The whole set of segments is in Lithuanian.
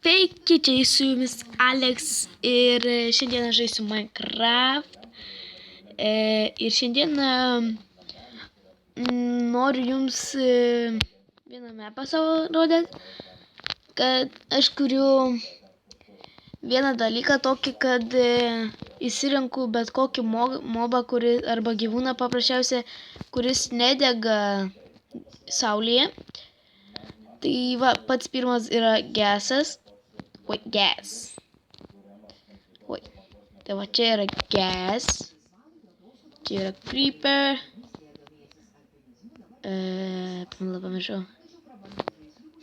Sveiki, čia su jumis Alex ir šiandieną žaisiu Minecraft. Ir šiandieną noriu jums vieną mapą savo rodyti, kad aš kuriu vieną dalyką tokį, kad įsirenku bet kokį mobą arba gyvūną paprasčiausiai, kuris nedega saulėje. Tai va, pats pirmas yra gasas. Oi, gas. Oi. Tai va, čia yra gas. Čia yra creeper. Pamiršau.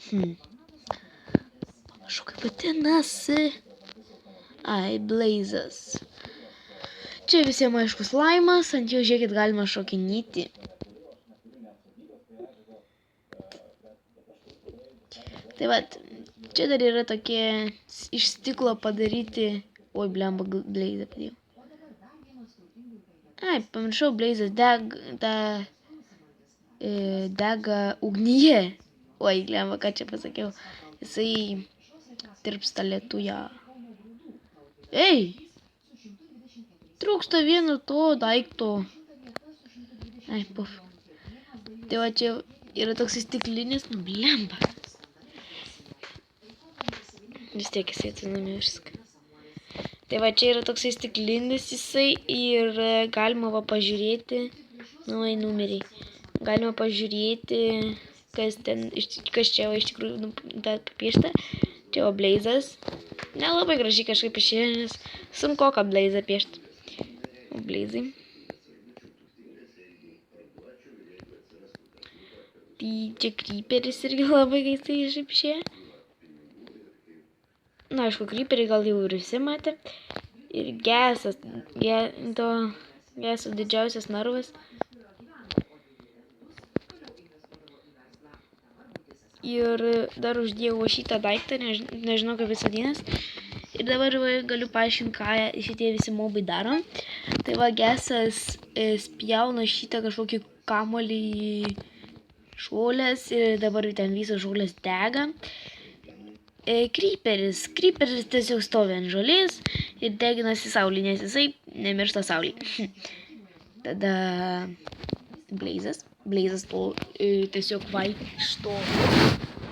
Pamiršau, kaip vadinasi. Ai, blazas. Čia visiems aiškus laimas, ant jo žiūrėkit galima šokinėti. Tai va, čia dar yra tokie iš stiklo padaryti. Oi, blemba, blazą padėjau. Ai, pamiršau, blazas dega ugnyje. Oi, blemba, ką čia pasakiau. Jisai tirpsta lietuje. Ei! Trūksta vieno to daikto. Ai, puf. Tai va, čia yra toks stiklinis, nu, blemba. Vis tiek jisai atsinomė viską. Tai va, čia yra toksai stiklinis jisai ir galima va pažiūrėti. Nu, numeriai. Galima pažiūrėti, kas čia va iš tikrųjų papiešta. Čia va blazas. Nelabai gražiai kažkaip išėjo, nes sunku ką blazą piešti. O blazai. Tai čia creeperis irgi labai keistai išėjo. Na, aišku, creeperį gal jau ir visi matė. Ir gasas, gaso didžiausias narvas. Ir dar uždėjau šitą daiktą, nežinau kaip jis vadinasi. Ir dabar galiu paaiškinti, ką šitie visi mobai daro. Tai va, gasas spjauna šitą kažkokį kamuolį žolės ir dabar ten visos žolės dega. Creeperis tiesiog stovi ant žolės ir deginasi saulė, nes jisai nemiršta saulė. Tada blazas tiesiog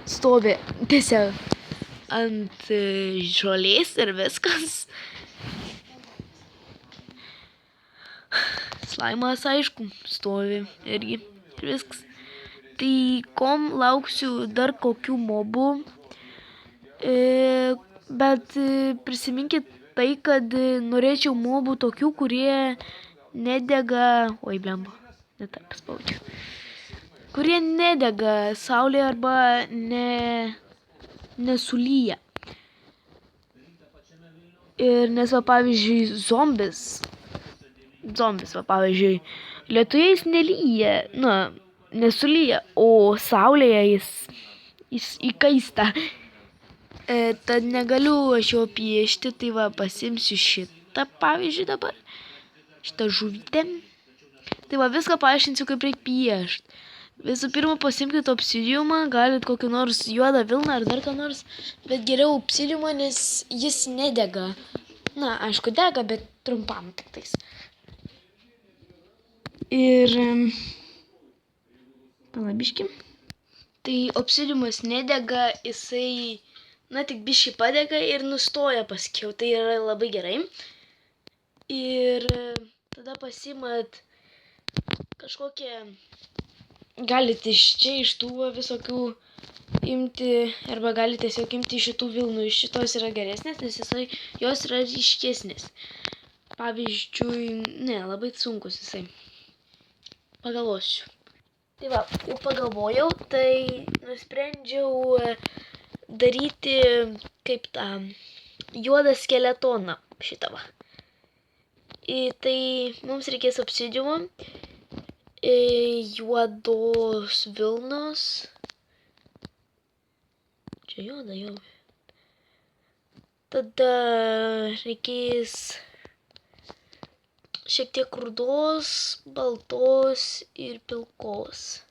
stovi tiesiog ant žolės ir viskas. Slaimas, aišku, stovi irgi ir viskas. Tai kom lauksiu dar kokių mobų. Bet prisiminkit tai, kad norėčiau mobų tokių, kurie nedega... Oi, blemba, ne taip paspaudžiu. Kurie nedega saulėje arba nesulyja. Ir nes, va, pavyzdžiui, zombis, va, pavyzdžiui, lietuje jis nelyja, na, nesulyja, o saulėje jis įkaista. Tad negaliu aš jo piešti, tai va, pasimsiu šitą, pavyzdžiui, dabar. Šitą žuvytę. Tai va, viską paaiškinsiu, kaip reikia piešti. Visų pirma, pasimkite obsidiumą, galit kokį nors juodą vilną ar dar ką nors, bet geriau obsidiumą, nes jis nedega. Na, aišku, dega, bet trumpam tik tais. Ir... palabiškim. Tai obsidiumas nedega, jisai... Na, tik biškį padega ir nustoja paskiau. Tai yra labai gerai. Ir tada pasimat kažkokią... Galite iš čia, iš tų visokių imti, arba galite tiesiog imti iš šitų vilnų. Iš šitos yra geresnės, nes jos yra ryškesnės. Pavyzdžiui, ne, labai sunkus jisai. Pagalvosiu. Tai va, jau pagalvojau, tai nusprendžiau daryti kaip tą juodą skeletoną šitą va. Tai mums reikės obsidiumo, juodos vilnos. Čia juoda jau. Tada reikės šiek tiek rudos, baltos ir pilkos.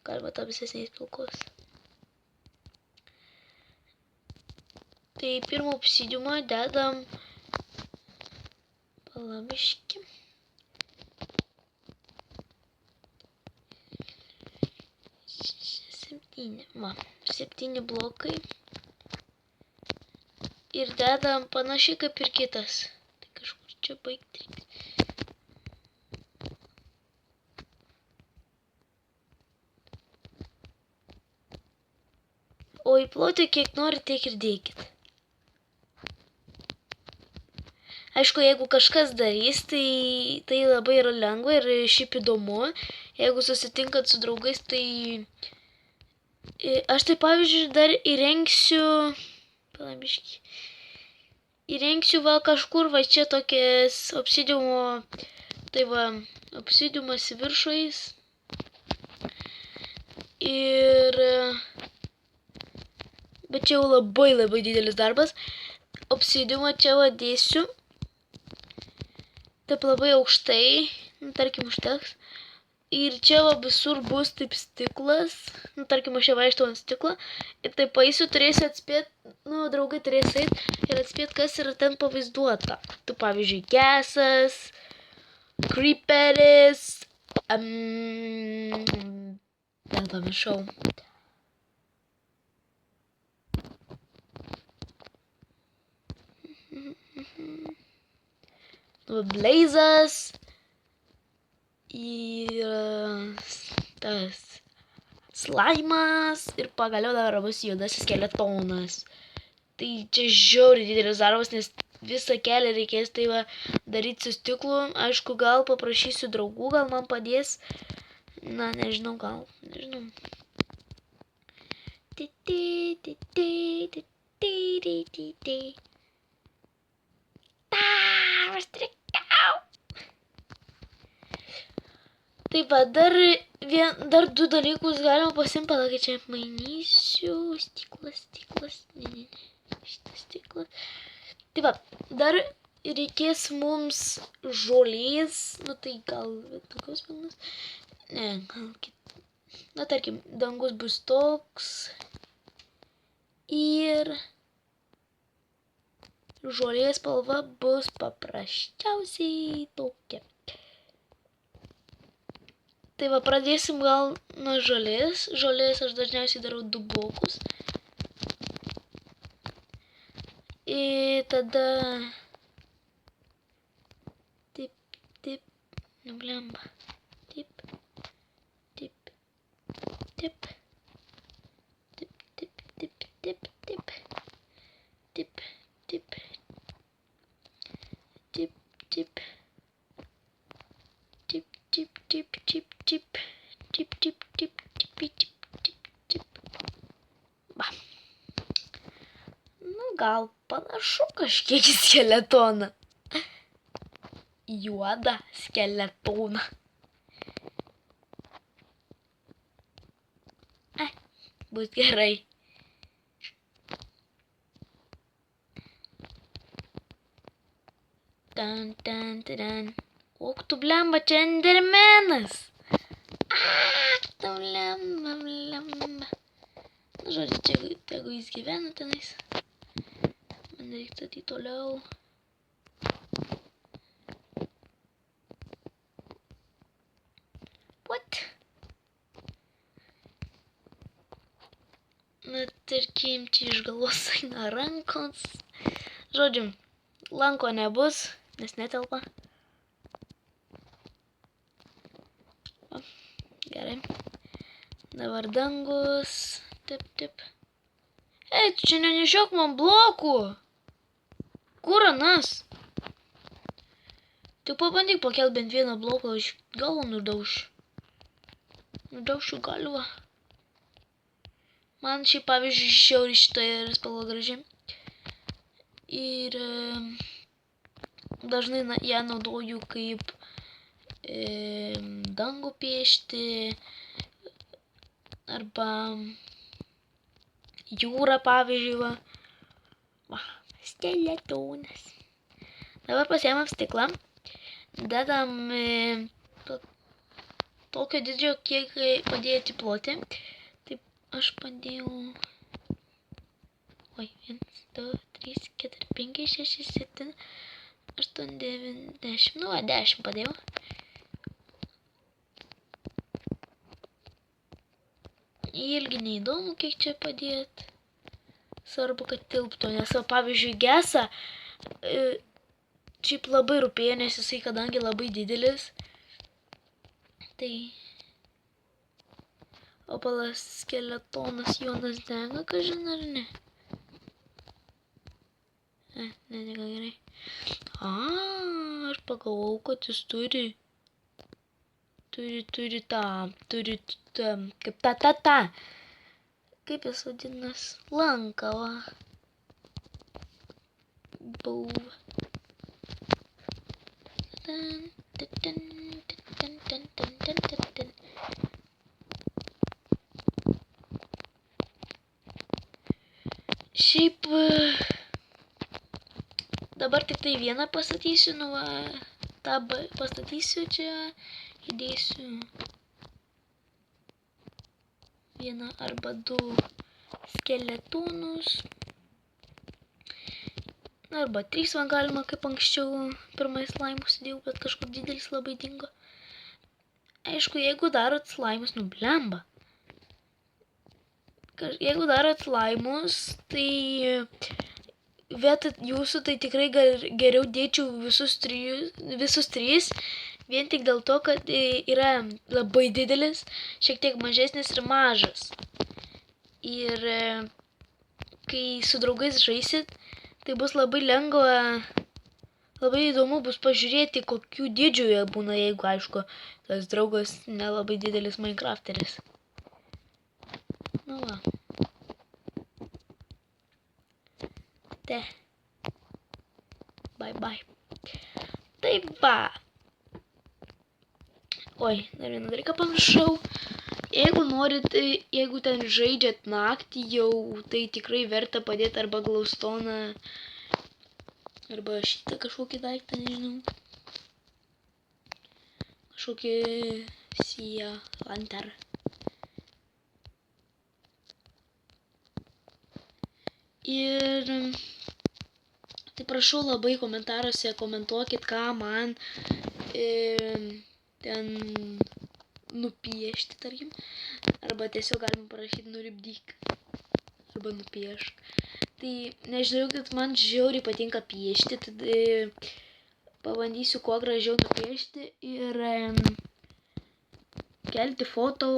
Galima tamsesnės pilkos. Tai pirmą obsidiumą dedam palabiški. Septyni blokai. Ir dedam panašiai kaip ir kitas. Tai kažkur čia baigti reikia. O į plotį kiek nori, tiek ir dėkit. Aišku, jeigu kažkas darys, tai labai yra lengva ir šiaip įdomu. Jeigu susitinkat su draugais, tai aš tai pavyzdžiui dar įrengsiu, palabiški, va kažkur, va čia tokias obsidiumo, tai va, obsidiumas viršais. Bet čia jau labai didelis darbas. Obsidiumą čia va dėsiu. Taip labai aukštai, tarkim užteks. Ir čia va visur bus taip stiklas. Tarkim aš čia vaikštau ant stiklo. Ir taip paeisiu, turėsiu atspėti, draugai turės eit ir atspėti, kas yra ten pavaizduota. Tu pavyzdžiui, gesas, creeperis, vėl pamiršau. Blazas ir tas slaimas ir pagaliau dar bus juodasis skeletonas. Tai čia žiauriai didelis darbas, nes visą kelią reikės tai va daryti su stiklu. Aišku, gal paprašysiu draugų, gal man padės. Na, nežinau, gal, nežinau. Taip pat dar du dalykus galima pasimti, palaukit, čia mainysiu, stiklas, ne, šitas stiklas. Taip pat, dar reikės mums žolės, tai gal tokios pilnas, ne, gal kitas, tarkim, dangus bus toks ir žolės spalva bus paprasčiausiai tokia. Tai va, pradėsim gal nuo žolės. Žolės aš dažniausiai darau 2 blokus. Ir tada taip, nublemba. Taip. Va. Gal panašu kažkiek į skeletoną. Juodą skeletoną. Bus gerai. Tan. Ok, tu blemba, čia endermenas. Tu blemba. Žodžiu, tegu jis gyvena tenais. Man reikia statyti toliau. What? Na, tarkim, čia iš galvos eina rankos. Žodžiu, lanko nebus, nes netelpa. Gerai. Dabar dangus. Taip. Ei, tu čia nenešiok man blokų. Kur anas? Tik pabandyk pakelt bent vieną bloką, aš galvą nudaušiu. Nudaušiu galvą. Man šiaip pavyzdžiui šiaurį šitą spalvą graži. Ir dažnai ją naudoju kaip dangų piešti arba jūrą pavyzdžiui. Va, skeletonas. Dabar pasiėmam stiklą, dedam tokio didžio, kiek padėti ploti. Taip, aš padėjau Oi, 1, 2, 3, 4, 5, 6, 7, 8, 9, 10. Nu, 10 padėjau. Irgi neįdomu, kiek čia padėti. Svarbu, kad tilptų, nes, pavyzdžiui, gesą šiaip labai rūpėjo, nes jisai, kadangi labai didelis, tai opalas skeletonas Jonas dega, kažin ar ne? Nedega gerai. Aš pagalvojau, kad jis turi kaip ta. Kaip jis vadinas? Lanką, va. Bauva. Šiaip dabar tik tai vieną pastatysiu, nu va, tą pastatysiu čia, įdėsiu vieną arba du skeletonus, arba 3 man galima, kaip anksčiau pirmais slaimus įdėjau, bet kažkur didelis labai dingo. Aišku, jeigu darot slaimus, nu blemba. Jeigu darot slaimus, tai vietoj jūsų tai tikrai geriau dėčiau visus 3, vien tik dėl to, kad yra labai didelis, šiek tiek mažesnis ir mažas. Ir kai su draugais žaisit, tai bus labai lengva, labai įdomu bus pažiūrėti, kokių dydžių jie būna, jeigu, aišku, tas draugas nelabai didelis Minecrafteris. Nu va. Bye. Taip va. Oi, dar vieną dalyką pamiršau. Jeigu ten žaidžiat naktį jau, tai tikrai verta padėti arba glaustoną, arba šitą kažkokį daiktą, nežinau. Kažkokį sea lantern. Ir tai prašau labai komentaruose komentuokit, ką man ten nupiešti, tarkim. Arba tiesiog galima parašyti nulipdyk. Arba nupiešk. Tai nežinau, kad man žiauriai patinka piešti, tada pabandysiu kuo gražiau nupiešti ir kelti foto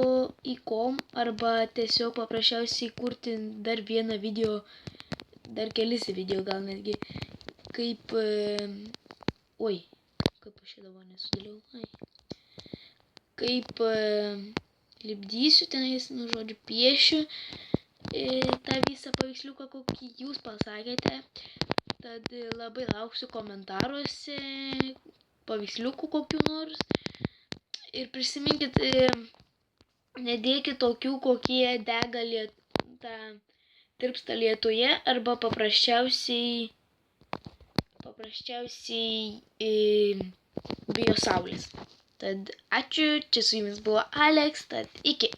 į kom arba tiesiog paprasčiausiai kurti dar vieną video, dar kelis video gal netgi, kaip, kaip aš čia dabar nesudėliau, kaip lipdysiu tenais, nu žodžiu, piešiu tą visą paveiksliuką, kokį jūs pasakėte, tad labai lauksiu komentaruose paveiksliukų kokių nors ir prisiminkit, nedėkit tokių, kokie dega tirpsta lietuje arba paprasčiausiai bijo saulės. Tad ačiū, čia su jumis buvo Alex, tad iki.